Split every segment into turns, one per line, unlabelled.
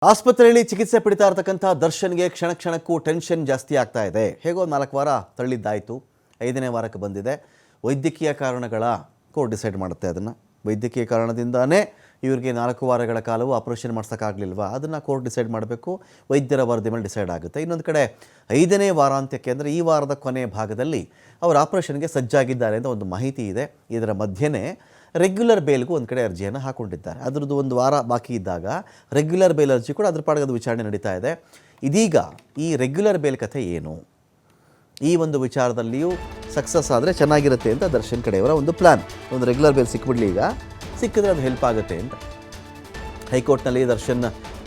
ಆಸ್ಪತ್ರೆಯಲ್ಲಿ ಚಿಕಿತ್ಸೆ ಪಡಿತಾ ಇರತಕ್ಕಂಥ ದರ್ಶನ್ಗೆ ಕ್ಷಣ ಕ್ಷಣಕ್ಕೂ ಟೆನ್ಷನ್ ಜಾಸ್ತಿ ಆಗ್ತಾ ಇದೆ. ಹೇಗೋ 4 ವಾರ ತಳ್ಳಿದ್ದಾಯಿತು, 5ನೇ ವಾರಕ್ಕೆ ಬಂದಿದೆ. ವೈದ್ಯಕೀಯ ಕಾರಣಗಳ ಕೋರ್ಟ್ ಡಿಸೈಡ್ ಮಾಡುತ್ತೆ. ಅದನ್ನು ವೈದ್ಯಕೀಯ ಕಾರಣದಿಂದಾನೇ ಇವರಿಗೆ 4 ವಾರಗಳ ಕಾಲವೂ ಆಪರೇಷನ್ ಮಾಡ್ಸೋಕ್ಕಾಗಲಿಲ್ವಾ, ಅದನ್ನು ಕೋರ್ಟ್ ಡಿಸೈಡ್ ಮಾಡಬೇಕು. ವೈದ್ಯರ ವರದಿ ಮೇಲೆ ಡಿಸೈಡ್ ಆಗುತ್ತೆ. ಇನ್ನೊಂದು ಕಡೆ 5ನೇ ವಾರಾಂತ್ಯಕ್ಕೆ ಅಂದರೆ ಈ ವಾರದ ಕೊನೆಯ ಭಾಗದಲ್ಲಿ ಅವರು ಆಪರೇಷನ್ಗೆ ಸಜ್ಜಾಗಿದ್ದಾರೆ ಅಂತ ಒಂದು ಮಾಹಿತಿ ಇದೆ. ಇದರ ಮಧ್ಯೆನೇ ರೆಗ್ಯುಲರ್ ಬೇಲ್ಗೂ ಒಂದು ಕಡೆ ಅರ್ಜಿಯನ್ನು ಹಾಕ್ಕೊಂಡಿದ್ದಾರೆ. ಅದರದ್ದು ಒಂದು ವಾರ ಬಾಕಿ ಇದ್ದಾಗ ರೆಗ್ಯುಲರ್ ಬೇಲ್ ಅರ್ಜಿ ಕೂಡ ಅದ್ರ ಪಾಡಿಗೆ ಅದು ವಿಚಾರಣೆ ನಡೀತಾ ಇದೆ. ಇದೀಗ ಈ ರೆಗ್ಯುಲರ್ ಬೇಲ್ ಕಥೆ ಏನು, ಈ ಒಂದು ವಿಚಾರದಲ್ಲಿಯೂ ಸಕ್ಸಸ್ ಆದರೆ ಚೆನ್ನಾಗಿರುತ್ತೆ ಅಂತ ದರ್ಶನ್ ಕಡೆಯವರ ಒಂದು ಪ್ಲ್ಯಾನ್. ಒಂದು ರೆಗ್ಯುಲರ್ ಬೇಲ್ ಸಿಕ್ಬಿಡಲಿ, ಈಗ ಸಿಕ್ಕಿದ್ರೆ ಅದು ಹೆಲ್ಪ್ ಆಗುತ್ತೆ ಅಂತ. ಹೈಕೋರ್ಟ್ನಲ್ಲಿ ದರ್ಶನ್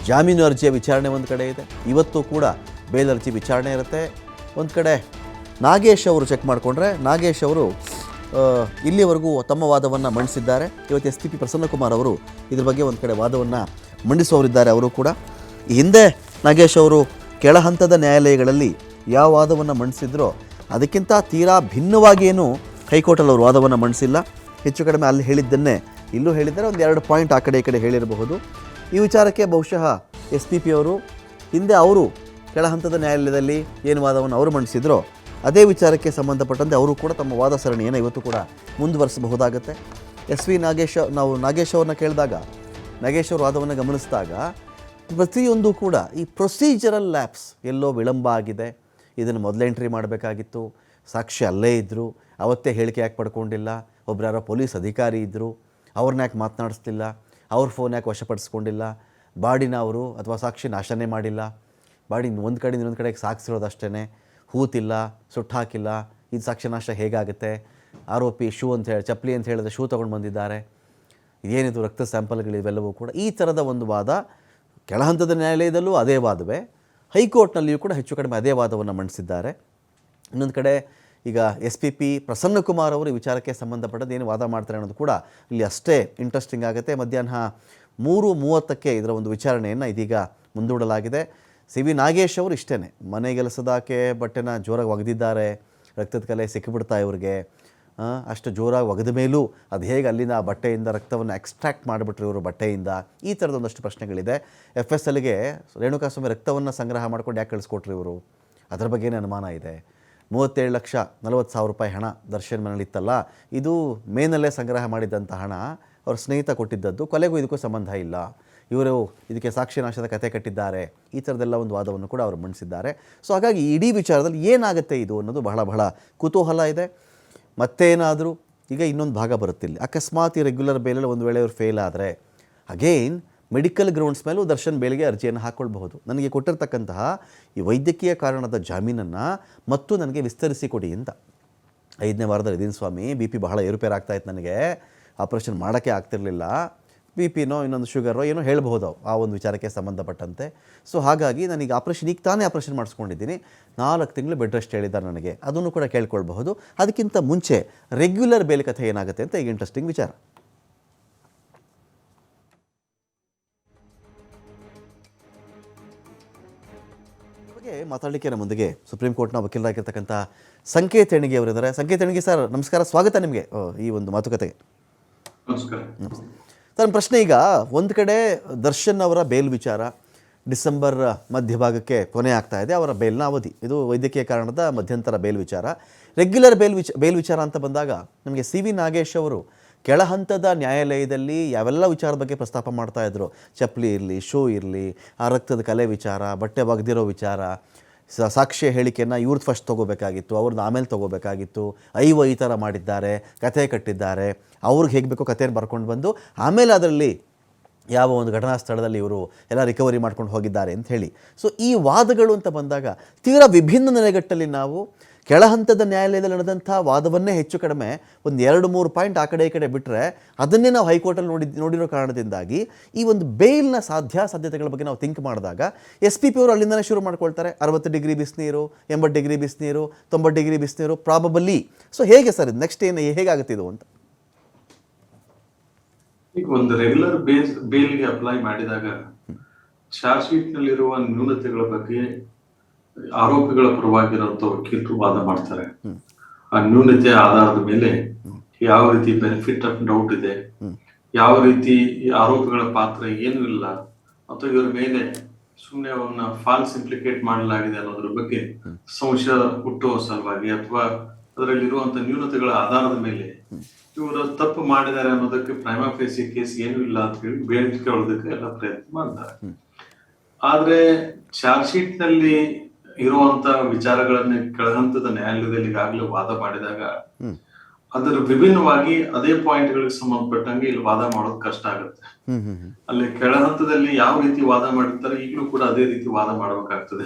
ಜಾಮೀನು ಅರ್ಜಿಯ ವಿಚಾರಣೆ ಒಂದು ಕಡೆ ಇದೆ. ಇವತ್ತು ಕೂಡ ಬೇಲ್ ಅರ್ಜಿ ವಿಚಾರಣೆ ಇರುತ್ತೆ. ಒಂದು ಕಡೆ ನಾಗೇಶ್ ಅವರು ಚೆಕ್ ಮಾಡಿಕೊಂಡ್ರೆ, ನಾಗೇಶ್ ಅವರು ಇಲ್ಲಿವರೆಗೂ ತಮ್ಮ ವಾದವನ್ನು ಮಂಡಿಸಿದ್ದಾರೆ. ಇವತ್ತು SP ಪ್ರಸನ್ನಕುಮಾರ್ ಅವರು ಇದ್ರ ಬಗ್ಗೆ ಒಂದು ಕಡೆ ವಾದವನ್ನು ಮಂಡಿಸುವವರಿದ್ದಾರೆ. ಅವರು ಕೂಡ ಈ ಹಿಂದೆ ನಾಗೇಶ್ ಅವರು ಕೆಳ ಹಂತದ ನ್ಯಾಯಾಲಯಗಳಲ್ಲಿ ಯಾವ ವಾದವನ್ನು ಮಂಡಿಸಿದ್ರೋ ಅದಕ್ಕಿಂತ ತೀರಾ ಭಿನ್ನವಾಗಿ ಏನು ಹೈಕೋರ್ಟಲ್ಲಿ ಅವರು ವಾದವನ್ನು ಮಂಡಿಸಿಲ್ಲ. ಹೆಚ್ಚು ಕಡಿಮೆ ಅಲ್ಲಿ ಹೇಳಿದ್ದನ್ನೇ ಇಲ್ಲೂ ಹೇಳಿದ್ದಾರೆ. ಒಂದು 2 ಪಾಯಿಂಟ್ ಆ ಕಡೆ ಈ ಕಡೆ ಹೇಳಿರಬಹುದು. ಈ ವಿಚಾರಕ್ಕೆ ಬಹುಶಃ SP ಅವರು ಹಿಂದೆ ಅವರು ಕೆಳ ಹಂತದ ನ್ಯಾಯಾಲಯದಲ್ಲಿ ಏನು ವಾದವನ್ನು ಅವರು ಮಂಡಿಸಿದ್ರೋ ಅದೇ ವಿಚಾರಕ್ಕೆ ಸಂಬಂಧಪಟ್ಟಂತೆ ಅವರು ಕೂಡ ತಮ್ಮ ವಾದ ಸರಣಿಯನ್ನು ಇವತ್ತು ಕೂಡ ಮುಂದುವರಿಸಬಹುದಾಗುತ್ತೆ. ನಾವು ನಾಗೇಶ್ ಅವ್ರನ್ನ ಕೇಳಿದಾಗ, ನಾಗೇಶ್ ಅವ್ರ ವಾದವನ್ನು ಗಮನಿಸಿದಾಗ ಪ್ರತಿಯೊಂದು ಕೂಡ ಈ ಪ್ರೊಸೀಜರಲ್ ಲ್ಯಾಪ್ಸ್ ಎಲ್ಲೋ ವಿಳಂಬ ಆಗಿದೆ. ಇದನ್ನು ಮೊದಲೇ ಎಂಟ್ರಿ ಮಾಡಬೇಕಾಗಿತ್ತು. ಸಾಕ್ಷಿ ಅಲ್ಲೇ ಇದ್ದರು, ಅವತ್ತೇ ಹೇಳಿಕೆ ಯಾಕೆ ಪಡ್ಕೊಂಡಿಲ್ಲ. ಒಬ್ಬರು ಯಾರೋ ಪೊಲೀಸ್ ಅಧಿಕಾರಿ ಇದ್ದರು, ಅವ್ರನ್ನ ಯಾಕೆ ಮಾತನಾಡಿಸ್ತಿಲ್ಲ, ಅವ್ರ ಫೋನ್ ಯಾಕೆ ವಶಪಡಿಸ್ಕೊಂಡಿಲ್ಲ, ಬಾಡಿನ ಅವರು ಅಥವಾ ಸಾಕ್ಷಿ ನಾಶನೇ ಮಾಡಿಲ್ಲ, ಬಾಡಿ ಒಂದು ಕಡೆ ಇನ್ನೊಂದು ಕಡೆಗೆ ಸಾಗಿಸಿರೋದಷ್ಟೇ, ಹೂತಿಲ್ಲ, ಸುಟ್ಟು ಹಾಕಿಲ್ಲ, ಇದು ಸಾಕ್ಷ್ಯನಾಶ ಹೇಗಾಗುತ್ತೆ, ಆರೋಪಿ ಶೂ ಅಂತ ಹೇಳಿ ಚಪ್ಪಲಿ ಅಂತ ಹೇಳಿದ್ರೆ ಶೂ ತೊಗೊಂಡು ಬಂದಿದ್ದಾರೆ, ಇದೇನಿದು ರಕ್ತ ಸ್ಯಾಂಪಲ್ಗಳು, ಇವೆಲ್ಲವೂ ಕೂಡ ಈ ಥರದ ಒಂದು ವಾದ ಕೆಳಹಂತದ ನ್ಯಾಯಾಲಯದಲ್ಲೂ ಅದೇ ವಾದವೇ, ಹೈಕೋರ್ಟ್ನಲ್ಲಿಯೂ ಕೂಡ ಹೆಚ್ಚು ಕಡಿಮೆ ಅದೇ ವಾದವನ್ನು ಮಂಡಿಸಿದ್ದಾರೆ. ಇನ್ನೊಂದು ಕಡೆ ಈಗ SP ಪ್ರಸನ್ನಕುಮಾರ್ ಅವರು ಈ ವಿಚಾರಕ್ಕೆ ಸಂಬಂಧಪಟ್ಟದ್ದು ಏನು ವಾದ ಮಾಡ್ತಾರೆ ಅನ್ನೋದು ಕೂಡ ಇಲ್ಲಿ ಅಷ್ಟೇ ಇಂಟ್ರೆಸ್ಟಿಂಗ್ ಆಗುತ್ತೆ. ಮಧ್ಯಾಹ್ನ 3:30ಕ್ಕೆ ಇದರ ಒಂದು ವಿಚಾರಣೆಯನ್ನು ಇದೀಗ ಮುಂದೂಡಲಾಗಿದೆ. CV ನಾಗೇಶ್ ಅವರು ಇಷ್ಟೇ, ಮನೆಗೆಲಸದಾಕೆ ಬಟ್ಟೆನ ಜೋರಾಗಿ ಒಗೆದಿದ್ದಾರೆ, ರಕ್ತದ ಕಲೆ ಸಿಕ್ಕಿಬಿಡ್ತಾ ಇವ್ರಿಗೆ, ಅಷ್ಟು ಜೋರಾಗಿ ಒಗೆದ ಮೇಲೂ ಅದು ಹೇಗೆ ಅಲ್ಲಿನ ಬಟ್ಟೆಯಿಂದ ರಕ್ತವನ್ನು ಎಕ್ಸ್ಟ್ರಾಕ್ಟ್ ಮಾಡಿಬಿಟ್ರು ಇವರು ಬಟ್ಟೆಯಿಂದ, ಈ ಥರದ ಒಂದಷ್ಟು ಪ್ರಶ್ನೆಗಳಿದೆ. FSLಗೆ ರೇಣುಕಾಸ್ವಾಮಿ ರಕ್ತವನ್ನು ಸಂಗ್ರಹ ಮಾಡ್ಕೊಂಡು ಯಾಕೆ ಕಳಿಸ್ಕೊಟ್ರು ಇವರು, ಅದರ ಬಗ್ಗೆನೇ ಅನುಮಾನ ಇದೆ. 37,40,000 ರೂಪಾಯಿ ಹಣ ದರ್ಶನ್ ಮನೇಲಿತ್ತಲ್ಲ, ಇದು ಮೇನಲ್ಲೇ ಸಂಗ್ರಹ ಮಾಡಿದ್ದಂಥ ಹಣ ಅವ್ರ ಸ್ನೇಹಿತ ಕೊಟ್ಟಿದ್ದದ್ದು, ಕೊಲೆಗೂ ಇದಕ್ಕೂ ಸಂಬಂಧ ಇಲ್ಲ, ಇವರು ಇದಕ್ಕೆ ಸಾಕ್ಷಿನಾಶದ ಕತೆ ಕಟ್ಟಿದ್ದಾರೆ, ಈ ಥರದ್ದೆಲ್ಲ ಒಂದು ವಾದವನ್ನು ಕೂಡ ಅವರು ಮಂಡಿಸಿದ್ದಾರೆ. ಸೊ ಹಾಗಾಗಿ ಇಡೀ ವಿಚಾರದಲ್ಲಿ ಏನಾಗುತ್ತೆ ಇದು ಅನ್ನೋದು ಬಹಳ ಕುತೂಹಲ ಇದೆ. ಮತ್ತೇನಾದರೂ ಈಗ ಇನ್ನೊಂದು ಭಾಗ ಬರುತ್ತಿಲ್ಲ, ಅಕಸ್ಮಾತ್ ಈ ರೆಗ್ಯುಲರ್ ಬೇಲಲ್ಲಿ ಒಂದು ವೇಳೆ ಇವರು ಫೇಲ್ ಆದರೆ ಅಗೇನ್ ಮೆಡಿಕಲ್ ಗ್ರೌಂಡ್ಸ್ ಮೇಲೂ ದರ್ಶನ್ ಬೇಲಿಗೆ ಅರ್ಜಿಯನ್ನು ಹಾಕ್ಕೊಳ್ಬಹುದು. ನನಗೆ ಕೊಟ್ಟಿರ್ತಕ್ಕಂತಹ ಈ ವೈದ್ಯಕೀಯ ಕಾರಣದ ಜಾಮೀನನ್ನು ಮತ್ತು ನನಗೆ ವಿಸ್ತರಿಸಿ ಕೊಡಿ ಅಂತ. 5ನೇ ವಾರದಲ್ಲಿ ಇದ್ದೀನಿ ಸ್ವಾಮಿ, BP ಬಹಳ ಏರುಪೇರಾಗ್ತಾ ಇತ್ತು, ನನಗೆ ಆಪ್ರೇಷನ್ ಮಾಡೋಕ್ಕೆ ಆಗ್ತಿರಲಿಲ್ಲ, BPನೋ ಇನ್ನೊಂದು ಶುಗರೋ ಏನೋ ಹೇಳ್ಬೋದು ಆ ಒಂದು ವಿಚಾರಕ್ಕೆ ಸಂಬಂಧಪಟ್ಟಂತೆ. ಸೊ ಹಾಗಾಗಿ ನನಗೆ ಆಪ್ರೇಷನ್ ಈಗ ತಾನೇ ಆಪ್ರೇಷನ್ ಮಾಡಿಸ್ಕೊಂಡಿದ್ದೀನಿ, 4 ತಿಂಗಳು ಬೆಡ್ ರೆಸ್ಟ್ ಹೇಳಿದ್ದಾರೆ ನನಗೆ, ಅದನ್ನು ಕೂಡ ಕೇಳ್ಕೊಳ್ಬಹುದು. ಅದಕ್ಕಿಂತ ಮುಂಚೆ ರೆಗ್ಯುಲರ್ ಬೇಲ್ ಕಥೆ ಏನಾಗುತ್ತೆ ಅಂತ ಈಗ ಇಂಟ್ರೆಸ್ಟಿಂಗ್ ವಿಚಾರ. ಬಗ್ಗೆ ಮಾತಾಡಲಿಕ್ಕೆ ನಮ್ಮ ಮುಂದಿಗೆ ಸುಪ್ರೀಂ ಕೋರ್ಟ್ನ ವಕೀಲರಾಗಿರ್ತಕ್ಕಂಥ ಸಂಕೇತ್ ಹೆಣಿಗೆ ಅವರಿದ್ದಾರೆ. ಸಂಕೇತ್ ಹೆಣಿಗೆ ಸರ್, ನಮಸ್ಕಾರ, ಸ್ವಾಗತ ನಿಮಗೆ ಈ ಒಂದು ಮಾತುಕತೆಗೆ.
ನಮಸ್ಕಾರ
ನನ್ನ ಪ್ರಶ್ನೆ, ಈಗ ಒಂದು ಕಡೆ ದರ್ಶನ್ ಅವರ ಬೇಲ್ ವಿಚಾರ ಡಿಸೆಂಬರ್ ಮಧ್ಯಭಾಗಕ್ಕೆ ಕೊನೆ ಆಗ್ತಾ ಇದೆ, ಅವರ ಬೇಲ್ನ ಅವಧಿ, ಇದು ವೈದ್ಯಕೀಯ ಕಾರಣದ ಮಧ್ಯಂತರ ಬೇಲ್ ವಿಚಾರ. ರೆಗ್ಯುಲರ್ ಬೇಲ್ ವಿಚಾರ ಅಂತ ಬಂದಾಗ ನಮಗೆ CV ನಾಗೇಶ್ ಅವರು ಕೆಳ ಹಂತದ ನ್ಯಾಯಾಲಯದಲ್ಲಿ ಯಾವೆಲ್ಲ ವಿಚಾರದ ಬಗ್ಗೆ ಪ್ರಸ್ತಾಪ ಮಾಡ್ತಾಯಿದ್ರು, ಚಪ್ಪಲಿ ಇರಲಿ, ಶೂ ಇರಲಿ, ಆ ರಕ್ತದ ಕಲೆ ವಿಚಾರ, ಬಟ್ಟೆ ಒಗೆದಿರೋ ವಿಚಾರ, ಸಾಕ್ಷ್ಯ ಹೇಳಿಕೆಯನ್ನು ಇವ್ರದ್ದು ಫಸ್ಟ್ ತೊಗೋಬೇಕಾಗಿತ್ತು, ಅವ್ರದ್ದು ಆಮೇಲೆ ತೊಗೋಬೇಕಾಗಿತ್ತು, ಈ ಥರ ಮಾಡಿದ್ದಾರೆ, ಕಥೆ ಕಟ್ಟಿದ್ದಾರೆ, ಅವ್ರಿಗೆ ಹೇಗೆ ಬೇಕೋ ಕಥೆಯನ್ನು ಬರ್ಕೊಂಡು ಬಂದು ಆಮೇಲೆ ಅದರಲ್ಲಿ ಯಾವ ಒಂದು ಘಟನಾ ಸ್ಥಳದಲ್ಲಿ ಇವರು ಎಲ್ಲ ರಿಕವರಿ ಮಾಡ್ಕೊಂಡು ಹೋಗಿದ್ದಾರೆ ಅಂತ ಹೇಳಿ. ಸೊ ಈ ವಾದಗಳು ಅಂತ ಬಂದಾಗ ತೀರಾ ವಿಭಿನ್ನ ನೆಲೆಗಟ್ಟಲ್ಲಿ ನಾವು ಕೆಳಹಂತದ ನ್ಯಾಯಾಲಯದಲ್ಲಿ ನಡೆದಂಥ ವಾದವನ್ನೇ ಹೆಚ್ಚು ಕಡಿಮೆ ಒಂದು 2-3 ಪಾಯಿಂಟ್ ಆ ಕಡೆ ಈ ಕಡೆ ಬಿಟ್ಟರೆ ಅದನ್ನೇ ನಾವು ಹೈಕೋರ್ಟಲ್ಲಿ ನೋಡಿರೋ ಕಾರಣದಿಂದಾಗಿ ಈ ಒಂದು ಬೇಲ್ನ ಸಾಧ್ಯತೆಗಳ ಬಗ್ಗೆ ನಾವು ಥಿಂಕ್ ಮಾಡಿದಾಗ SP ಅವರು ಅಲ್ಲಿಂದಲೇ ಶುರು ಮಾಡ್ಕೊಳ್ತಾರೆ. 60 ಡಿಗ್ರಿ ಬಿಸಿನೀರು, 80 ಡಿಗ್ರಿ ಬಿಸಿನೀರು, 90 ಡಿಗ್ರಿ ಬಿಸಿನೀರು ಪ್ರಾಬಬಲಿ. ಸೊ ಹೇಗೆ ಸರ್ ಇದು ನೆಕ್ಸ್ಟ್ ಹೇಗಾಗುತ್ತೆ ಇದು ಅಂತ?
ಈಗ ಒಂದು ರೆಗ್ಯುಲರ್ ಬೇಲ್ಗೆ ಅಪ್ಲೈ ಮಾಡಿದಾಗ ಚಾರ್ಜ್ ಶೀಟ್ ನಲ್ಲಿರುವ ನ್ಯೂನತೆಗಳ ಬಗ್ಗೆ ಆರೋಪಿಗಳ ಪರವಾಗಿರುವಂತ ವಕೀಲರು ವಾದ ಮಾಡ್ತಾರೆ. ಆ ನ್ಯೂನತೆಯ ಆಧಾರದ ಮೇಲೆ ಯಾವ ರೀತಿ ಬೆನಿಫಿಟ್ ಆಫ್ ಡೌಟ್ ಇದೆ, ಯಾವ ರೀತಿ ಆರೋಪಿಗಳ ಪಾತ್ರ ಏನು ಇಲ್ಲ, ಅಥವಾ ಇವರ ಮೇಲೆ ಸುಮ್ಮನೆ ಅವನ್ನ ಫಾಲ್ಸ್ ಇಂಪ್ಲಿಕೇಟ್ ಮಾಡಲಾಗಿದೆ ಅನ್ನೋದ್ರ ಬಗ್ಗೆ ಸಂಶಯ ಹುಟ್ಟುವ ಸಲುವಾಗಿ ಅಥವಾ ಅದರಲ್ಲಿರುವಂತ ನ್ಯೂನತೆಗಳ ಆಧಾರದ ಮೇಲೆ ಇವರು ತಪ್ಪು ಮಾಡಿದ್ದಾರೆ ಅನ್ನೋದಕ್ಕೆ ಪ್ರೈಮಾ ಫೇಸಿ ಕೇಸ್ ಏನು ಇಲ್ಲ ಅಂತ ಹೇಳಿ ಬೇಡಿಕೊಳ್ಳೋದಕ್ಕೆ ಎಲ್ಲ ಪ್ರಯತ್ನ ಮಾಡ್ತಾರೆ. ಆದ್ರೆ ಚಾರ್ಜ್ ಶೀಟ್ ನಲ್ಲಿ ಇರುವಂತ ವಿಚಾರಗಳನ್ನ ಕೆಳಹಂತದ ನ್ಯಾಯಾಲಯದಲ್ಲಿ ಈಗಾಗಲೇ ವಾದ ಮಾಡಿದಾಗ ಅದರ ವಿಭಿನ್ನವಾಗಿ ಅದೇ ಪಾಯಿಂಟ್ ಗಳಿಗೆ ಸಂಬಂಧಪಟ್ಟಂಗೆ ಇಲ್ಲಿ ವಾದ ಮಾಡೋದು ಕಷ್ಟ ಆಗುತ್ತೆ. ಅಲ್ಲಿ ಕೆಳಹಂತದಲ್ಲಿ ಯಾವ ರೀತಿ ವಾದ ಮಾಡಿರ್ತಾರೆ ಈಗಲೂ ಕೂಡ ಅದೇ ರೀತಿ ವಾದ ಮಾಡಬೇಕಾಗ್ತದೆ.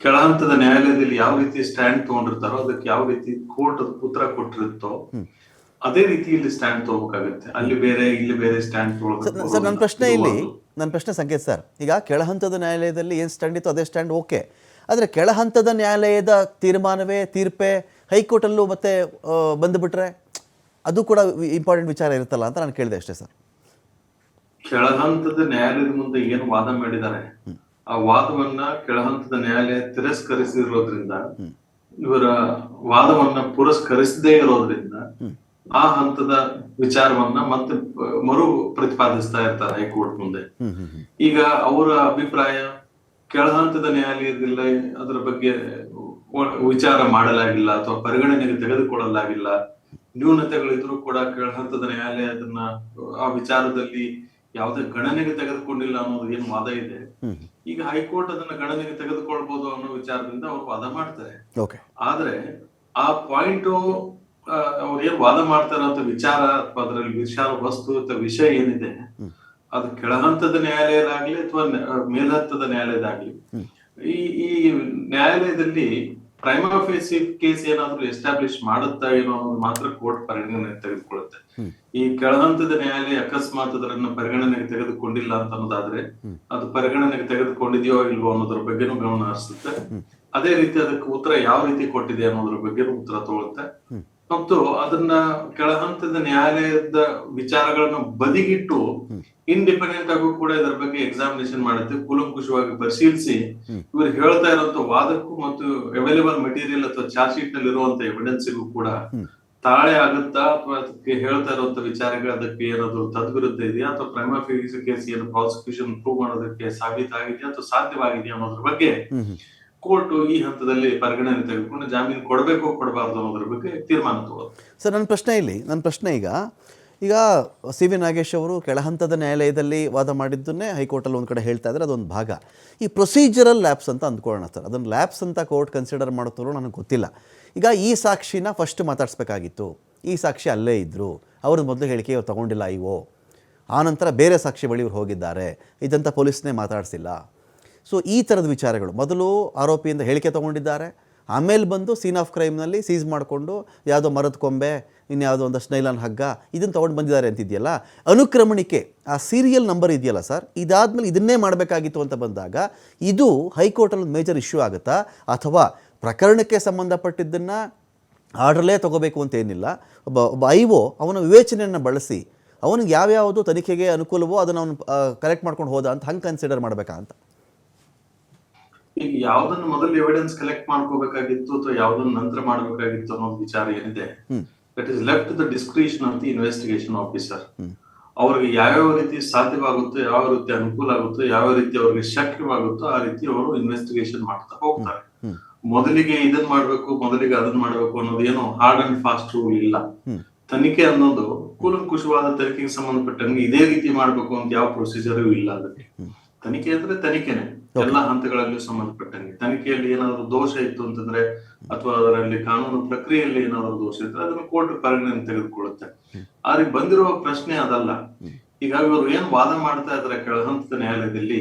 ಕೆಳಹಂತದ ನ್ಯಾಯಾಲಯದಲ್ಲಿ ಯಾವ ರೀತಿ ಸ್ಟ್ಯಾಂಡ್ ತಗೊಂಡಿರ್ತಾರೋ ಅದಕ್ಕೆ ಯಾವ ರೀತಿ ಕೋರ್ಟ್ ಉತ್ತರ ಕೊಟ್ಟಿರುತ್ತೋ ಅದೇ ರೀತಿ ಇಲ್ಲಿ ಸ್ಟ್ಯಾಂಡ್ ತಗೋಬೇಕಾಗುತ್ತೆ. ಅಲ್ಲಿ ಬೇರೆ ಇಲ್ಲಿ ಬೇರೆ ಸ್ಟ್ಯಾಂಡ್ ತಗೊಳ್ಳೋದು.
ಸರ್ ನನ್ನ ಪ್ರಶ್ನೆ ಸಂಕೇತ್ ಸರ್, ಈಗ ಕೆಳಹಂತದ ನ್ಯಾಯಾಲಯದಲ್ಲಿ ಏನು ಸ್ಟ್ಯಾಂಡ್ ಇತ್ತು ಅದೇ ಸ್ಟ್ಯಾಂಡ್ ಓಕೆ, ಆದರೆ ಕೆಳಹಂತದ ನ್ಯಾಯಾಲಯದ ತೀರ್ಪೇ ಹೈಕೋರ್ಟಲ್ಲೂ ಮತ್ತೆ ಬಂದುಬಿಟ್ರೆ ಅದು ಕೂಡ ಇಂಪಾರ್ಟೆಂಟ್ ವಿಚಾರ ಇರುತ್ತಲ್ಲ ಅಂತ ನಾನು ಕೇಳಿದೆ ಅಷ್ಟೇ ಸರ್.
ಕೆಳಹಂತದ ನ್ಯಾಯಾಲಯದ ಮುಂದೆ ಏನು ವಾದ ಮಾಡಿದ್ದಾರೆ ಆ ವಾದವನ್ನ ಕೆಳಹಂತದ ನ್ಯಾಯಾಲಯ ತಿರಸ್ಕರಿಸಿರೋದ್ರಿಂದ, ಇವರ ವಾದವನ್ನ ಪುರಸ್ಕರಿಸದೇ ಇರೋದ್ರಿಂದ ಆ ಹಂತದ ವಿಚಾರವನ್ನ ಮತ್ತೆ ಮರು ಪ್ರತಿಪಾದಿಸ್ತಾ ಇರ್ತಾರೆ ಹೈಕೋರ್ಟ್ ಮುಂದೆ. ಈಗ ಅವರ ಅಭಿಪ್ರಾಯ ಕೆಳಹಂತದ ನ್ಯಾಯಾಲಯದಲ್ಲಿ ಅದರ ಬಗ್ಗೆ ವಿಚಾರ ಮಾಡಲಾಗಿಲ್ಲ ಅಥವಾ ಪರಿಗಣನೆಗೆ ತೆಗೆದುಕೊಳ್ಳಲಾಗಿಲ್ಲ, ನ್ಯೂನತೆಗಳಿದ್ರು ಕೂಡ ಕೆಳಹಂತದ ನ್ಯಾಯಾಲಯ ಅದನ್ನ ಆ ವಿಚಾರದಲ್ಲಿ ಯಾವುದೇ ಗಣನೆಗೆ ತೆಗೆದುಕೊಂಡಿಲ್ಲ ಅನ್ನೋದು ಏನು ವಾದ ಇದೆ, ಈಗ ಹೈಕೋರ್ಟ್ ಅದನ್ನ ಗಣನೆಗೆ ತೆಗೆದುಕೊಳ್ಬಹುದು ಅನ್ನೋ ವಿಚಾರದಿಂದ ಅವ್ರು ವಾದ ಮಾಡ್ತಾರೆ. ಆದ್ರೆ ಆ ಪಾಯಿಂಟ್ ಅವ್ರು ಏನ್ ವಾದ ಮಾಡ್ತಾರ ಅಂತ ವಿಚಾರ ಅಥವಾ ಅದರಲ್ಲಿ ವಿಚಾರ ವಸ್ತು ಅಥವಾ ವಿಷಯ ಏನಿದೆ ಅದು ಕೆಳಹಂತದ ನ್ಯಾಯಾಲಯದಾಗ್ಲಿ ಅಥವಾ ಮೇಲ್ಹಂತದ ನ್ಯಾಯಾಲಯದಾಗ್ಲಿ ಈ ನ್ಯಾಯಾಲಯದಲ್ಲಿ ಪ್ರೈಮಾ ಫೇಸಿ ಕೇಸ್ ಏನಾದ್ರು ಎಸ್ಟಾಬ್ಲಿಷ್ ಮಾಡುತ್ತಾ ಏನೋ ಅನ್ನೋದು ಮಾತ್ರ ಕೋರ್ಟ್ ಪರಿಗಣನೆಗೆ ತೆಗೆದುಕೊಳ್ಳುತ್ತೆ. ಈ ಕೆಳಹಂತದ ನ್ಯಾಯಾಲಯ ಅಕಸ್ಮಾತ್ ಅದರನ್ನ ಪರಿಗಣನೆಗೆ ತೆಗೆದುಕೊಂಡಿಲ್ಲ ಅಂತ ಅನ್ನೋದಾದ್ರೆ ಅದು ಪರಿಗಣನೆಗೆ ತೆಗೆದುಕೊಂಡಿದೆಯೋ ಇಲ್ವೋ ಅನ್ನೋದ್ರ ಬಗ್ಗೆನೂ ಗಮನ ಹರಿಸುತ್ತೆ. ಅದೇ ರೀತಿ ಅದಕ್ಕೆ ಉತ್ತರ ಯಾವ ರೀತಿ ಕೊಟ್ಟಿದೆ ಅನ್ನೋದ್ರ ಬಗ್ಗೆನೂ ಉತ್ತರ ತಗೊಳುತ್ತೆ. ಮತ್ತು ಅದನ್ನ ಕೆಳಹಂತದ ನ್ಯಾಯಾಲಯದ ವಿಚಾರಗಳನ್ನ ಬದಿಗಿಟ್ಟು ಇಂಡಿಪೆಂಡೆಂಟ್ ಆಗು ಕೂಡ ಇದರ ಬಗ್ಗೆ ಎಕ್ಸಾಮಿನೇಷನ್ ಮಾಡುತ್ತೆ, ಕೂಲಂಕುಷವಾಗಿ ಪರಿಶೀಲಿಸಿ ಇವರು ಹೇಳ್ತಾ ಇರುವಂತ ವಾದಕ್ಕೂ ಮತ್ತು ಅವೈಲೇಬಲ್ ಮೆಟೀರಿಯಲ್ ಅಥವಾ ಚಾರ್ಜ್ ಶೀಟ್ ನಲ್ಲಿ ಇರುವಂತ ಎವಿಡೆನ್ಸ್ಗೂ ಕೂಡ ತಾಳೆ ಆಗುತ್ತಾ ಅಥವಾ ಅದಕ್ಕೆ ಹೇಳ್ತಾ ಇರುವಂತ ವಿಚಾರಗಳು ಅದಕ್ಕೆ ಏನಾದ್ರು ತದ್ವಿರುದ್ಧ ಇದೆಯಾ ಅಥವಾ ಪ್ರೈಮಾ ಫೇಸಿ ಕೇಸ್ ಏನು ಪ್ರಾಸಿಕ್ಯೂಷನ್ ಪ್ರೂವ್ ಮಾಡೋದಕ್ಕೆ ಸಾಬೀತಾಗಿದೆಯಾ ಅಥವಾ ಸಾಧ್ಯವಾಗಿದೆಯಾ ಅನ್ನೋದ್ರ ಬಗ್ಗೆ ಕೋರ್ಟ್ ಈ ಹಂತದಲ್ಲಿ ಪರಿಗಣನೆ ತೆಗೆದುಕೊಂಡು ಜಾಮೀನು ಕೊಡಬೇಕು ಕೊಡಬಾರ್ದು ಅನ್ನೋದ್ರ ಬಗ್ಗೆ ತೀರ್ಮಾನ ತಗೊಳ್ಳೋದು.
ಸರ್ ನನ್ನ ಪ್ರಶ್ನೆ ಈಗ ಸಿ ವಿ ನಾಗೇಶ್ ಅವರು ಕೆಳಹಂತದ ನ್ಯಾಯಾಲಯದಲ್ಲಿ ವಾದ ಮಾಡಿದ್ದನ್ನೇ ಹೈಕೋರ್ಟಲ್ಲಿ ಒಂದು ಕಡೆ ಹೇಳ್ತಾ ಇದ್ದಾರೆ, ಅದೊಂದು ಭಾಗ. ಈ ಪ್ರೊಸೀಜರಲ್ ಲ್ಯಾಪ್ಸ್ ಅಂತ ಅಂದ್ಕೊಳ್ಳೋಣ ಸರ್, ಅದನ್ನು ಲ್ಯಾಪ್ಸ್ ಅಂತ ಕೋರ್ಟ್ ಕನ್ಸಿಡರ್ ಮಾಡುತ್ತೋ ನನಗೆ ಗೊತ್ತಿಲ್ಲ. ಈಗ ಈ ಸಾಕ್ಷಿನ ಫಸ್ಟ್ ಮಾತಾಡಿಸ್ಬೇಕಾಗಿತ್ತು, ಈ ಸಾಕ್ಷಿ ಅಲ್ಲೇ ಇದ್ದರು, ಅವ್ರದ್ದು ಮೊದಲು ಹೇಳಿಕೆ ಇವ್ರು ತೊಗೊಂಡಿಲ್ಲ ಆನಂತರ ಬೇರೆ ಸಾಕ್ಷಿ ಬಳಿ ಇವ್ರು ಹೋಗಿದ್ದಾರೆ, ಇದಂಥ ಪೊಲೀಸ್ನೇ ಮಾತಾಡಿಸಿಲ್ಲ. ಸೊ ಈ ಥರದ ವಿಚಾರಗಳು ಮೊದಲು ಆರೋಪಿಯಿಂದ ಹೇಳಿಕೆ ತೊಗೊಂಡಿದ್ದಾರೆ, ಆಮೇಲೆ ಬಂದು ಸೀನ್ ಆಫ್ ಕ್ರೈಮ್ನಲ್ಲಿ ಸೀಸ್ ಮಾಡಿಕೊಂಡು ಯಾವುದೋ ಮರದ ಕೊಂಬೆ ಇನ್ಯಾವುದೋ ಒಂದಷ್ಟು ನೈಲಾನ್ ಹಗ್ಗ ಇದನ್ನು ತೊಗೊಂಡು ಬಂದಿದ್ದಾರೆ ಅಂತಿದೆಯಲ್ಲ, ಅನುಕ್ರಮಣಿಕೆ ಆ ಸೀರಿಯಲ್ ನಂಬರ್ ಇದೆಯಲ್ಲ ಸರ್, ಇದಾದಮೇಲೆ ಇದನ್ನೇ ಮಾಡಬೇಕಾಗಿತ್ತು ಅಂತ ಬಂದಾಗ ಇದು ಹೈಕೋರ್ಟಲ್ಲಿ ಒಂದು ಮೇಜರ್ ಇಶ್ಯೂ ಆಗುತ್ತಾ ಅಥವಾ ಪ್ರಕರಣಕ್ಕೆ ಸಂಬಂಧಪಟ್ಟಿದ್ದನ್ನು ಆರ್ಡರ್ಲೇ ತೊಗೋಬೇಕು ಅಂತೇನಿಲ್ಲ, ಒಬ್ಬ ಅವನ ವಿವೇಚನೆಯನ್ನು ಬಳಸಿ ಅವನಿಗೆ ಯಾವ್ಯಾವುದು ತನಿಖೆಗೆ ಅನುಕೂಲವೋ ಅದನ್ನು ಅವನು ಕಲೆಕ್ಟ್ ಮಾಡ್ಕೊಂಡು ಹೋದ ಅಂತ ಹಂಗೆ ಕನ್ಸಿಡರ್ ಮಾಡಬೇಕಾ ಅಂತ?
ಈಗ ಯಾವ್ದನ್ನ ಮೊದಲು ಎವಿಡೆನ್ಸ್ ಕಲೆಕ್ಟ್ ಮಾಡ್ಕೋಬೇಕಾಗಿತ್ತು ಅಥವಾ ಯಾವ್ದನ್ನ ನಂತರ ಮಾಡ್ಬೇಕಾಗಿತ್ತು ಅನ್ನೋ ವಿಚಾರ ಏನಿದೆ, that is left to the discretion of the investigation officer. ಅವ್ರಿಗೆ ಯಾವ್ಯಾವ ರೀತಿ ಸಾಧ್ಯವಾಗುತ್ತೋ, ಯಾವ ರೀತಿ ಅನುಕೂಲ ಆಗುತ್ತೋ, ಯಾವ ರೀತಿ ಅವ್ರಿಗೆ ಶಕ್ಯವಾಗುತ್ತೋ ಆ ರೀತಿ ಅವರು ಇನ್ವೆಸ್ಟಿಗೇಷನ್ ಮಾಡ್ತಾ ಹೋಗ್ತಾರೆ. ಮೊದಲಿಗೆ ಇದನ್ ಮಾಡ್ಬೇಕು, ಮೊದಲಿಗೆ ಅದನ್ನ ಮಾಡ್ಬೇಕು ಅನ್ನೋದು ಏನು ಹಾರ್ಡ್ ಅಂಡ್ ಫಾಸ್ಟ್ ರೂಲ್ ಇಲ್ಲ. ತನಿಖೆ ಅನ್ನೋದು ಕೂಲಂಕುಷವಾದ ತನಿಖೆಗೆ ಸಂಬಂಧಪಟ್ಟಂಗೆ ಇದೇ ರೀತಿ ಮಾಡ್ಬೇಕು ಅಂತ ಯಾವ ಪ್ರೊಸೀಜರ್ ಇಲ್ಲ. ಅದಕ್ಕೆ ತನಿಖೆ ಅಂದ್ರೆ ತನಿಖೆನೆ ಎಲ್ಲಾ ಹಂತಗಳಲ್ಲೂ ಸಂಬಂಧಪಟ್ಟಂಗೆ. ತನಿಖೆಯಲ್ಲಿ ಏನಾದ್ರು ದೋಷ ಇತ್ತು ಅಂತಂದ್ರೆ ಅಥವಾ ಅದರಲ್ಲಿ ಕಾನೂನು ಪ್ರಕ್ರಿಯೆಯಲ್ಲಿ ಏನಾದ್ರು ದೋಷ ಇದ್ರೆ ಅದನ್ನು ಕೋರ್ಟ್ ಪರಿಗಣನೆ ತೆಗೆದುಕೊಳ್ಳುತ್ತೆ. ಆದ್ರೆ ಬಂದಿರುವ ಪ್ರಶ್ನೆ ಅದಲ್ಲ. ಈಗ ಇವರು ಏನ್ ವಾದ ಮಾಡ್ತಾ ಇದಾರೆ ಕೆಳಹಂತದ ನ್ಯಾಯಾಲಯದಲ್ಲಿ,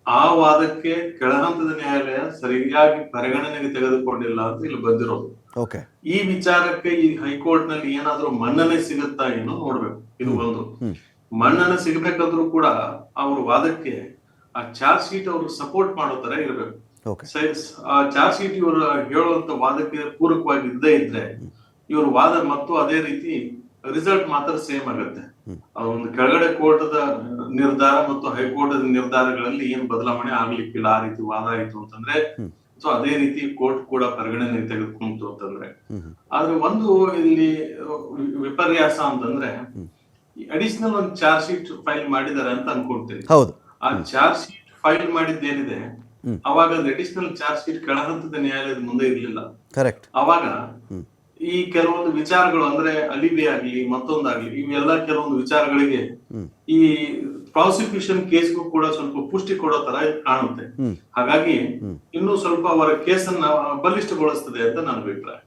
ಆ ವಾದಕ್ಕೆ ಕೆಳಹಂತದ ನ್ಯಾಯಾಲಯ ಸರಿಯಾಗಿ ಪರಿಗಣನೆಗೆ ತೆಗೆದುಕೊಂಡಿಲ್ಲ ಅಂತ ಇಲ್ಲಿ ಬಂದಿರೋದು. ಈ ವಿಚಾರಕ್ಕೆ ಈ ಹೈಕೋರ್ಟ್ ನಲ್ಲಿ ಏನಾದ್ರೂ ಮನ್ನಣೆ ಸಿಗುತ್ತಾ ಏನೋ ನೋಡ್ಬೇಕು. ಇದು ಒಂದು ಮನ್ನಣೆ ಸಿಗಬೇಕಾದ್ರೂ ಕೂಡ ಅವ್ರ ವಾದಕ್ಕೆ ಆ ಚಾರ್ಜ್ ಶೀಟ್ ಅವರು ಸಪೋರ್ಟ್ ಮಾಡೋ ತರ ಇರಬೇಕು. ಆ ಚಾರ್ಜ್ ಶೀಟ್ ಇವರು ಹೇಳುವಂತ ವಾದಕ್ಕೆ ಪೂರಕವಾಗಿ ಇದ್ದೇ ಇದ್ರೆ ಇವ್ರ ವಾದ ಮತ್ತು ಅದೇ ರೀತಿ ರಿಸಲ್ಟ್ ಮಾತ್ರ ಸೇಮ್ ಆಗುತ್ತೆ. ಒಂದು ಕೆಳಗಡೆ ಕೋರ್ಟದ ನಿರ್ಧಾರ ಮತ್ತು ಹೈಕೋರ್ಟ್ ನಿರ್ಧಾರಗಳಲ್ಲಿ ಏನ್ ಬದಲಾವಣೆ ಆಗ್ಲಿಕ್ಕಿಲ್ಲ. ಆ ರೀತಿ ವಾದ ಆಯ್ತು ಅಂತಂದ್ರೆ ಸೊ ಅದೇ ರೀತಿ ಕೋರ್ಟ್ ಕೂಡ ಪರಿಗಣನೆ ತೆಗೆದುಕೊಂತು ಅಂತಂದ್ರೆ. ಆದ್ರೆ ಒಂದು ಇಲ್ಲಿ ವಿಪರ್ಯಾಸ ಅಂತಂದ್ರೆ ಅಡಿಷನಲ್ ಒಂದು ಚಾರ್ಜ್ ಶೀಟ್ ಫೈಲ್ ಮಾಡಿದ್ದಾರೆ ಅಂತ ಅನ್ಕೊಳ್ತೀನಿ. ಆ ಚಾರ್ಜ್ ಶೀಟ್ ಫೈಲ್ ಮಾಡಿದ್ದೇನಿದೆ ಅವಾಗ ಅಡಿಷನಲ್ ಚಾರ್ಜ್ ಶೀಟ್ ಕೆಳಹಂತದ ನ್ಯಾಯಾಲಯದ ಮುಂದೆ ಇರ್ಲಿಲ್ಲ.
ಕರೆಕ್ಟ್.
ಅವಾಗ ಈ ಕೆಲವೊಂದು ವಿಚಾರಗಳು ಅಂದ್ರೆ ಅಲಿಬಿ ಆಗ್ಲಿ ಮತ್ತೊಂದಾಗ್ಲಿ ಇವೆಲ್ಲ ಕೆಲವೊಂದು ವಿಚಾರಗಳಿಗೆ ಈ ಪ್ರಾಸಿಕ್ಯೂಷನ್ ಕೇಸ್ಗೂ ಕೂಡ ಸ್ವಲ್ಪ ಪುಷ್ಟಿ ಕೊಡೋ ತರ ಕಾಣುತ್ತೆ. ಹಾಗಾಗಿ ಇನ್ನೂ ಸ್ವಲ್ಪ ಅವರ ಕೇಸನ್ನ ಬಲಿಷ್ಠಗೊಳಿಸ್ತದೆ ಅಂತ ನನ್ನ ಅಭಿಪ್ರಾಯ.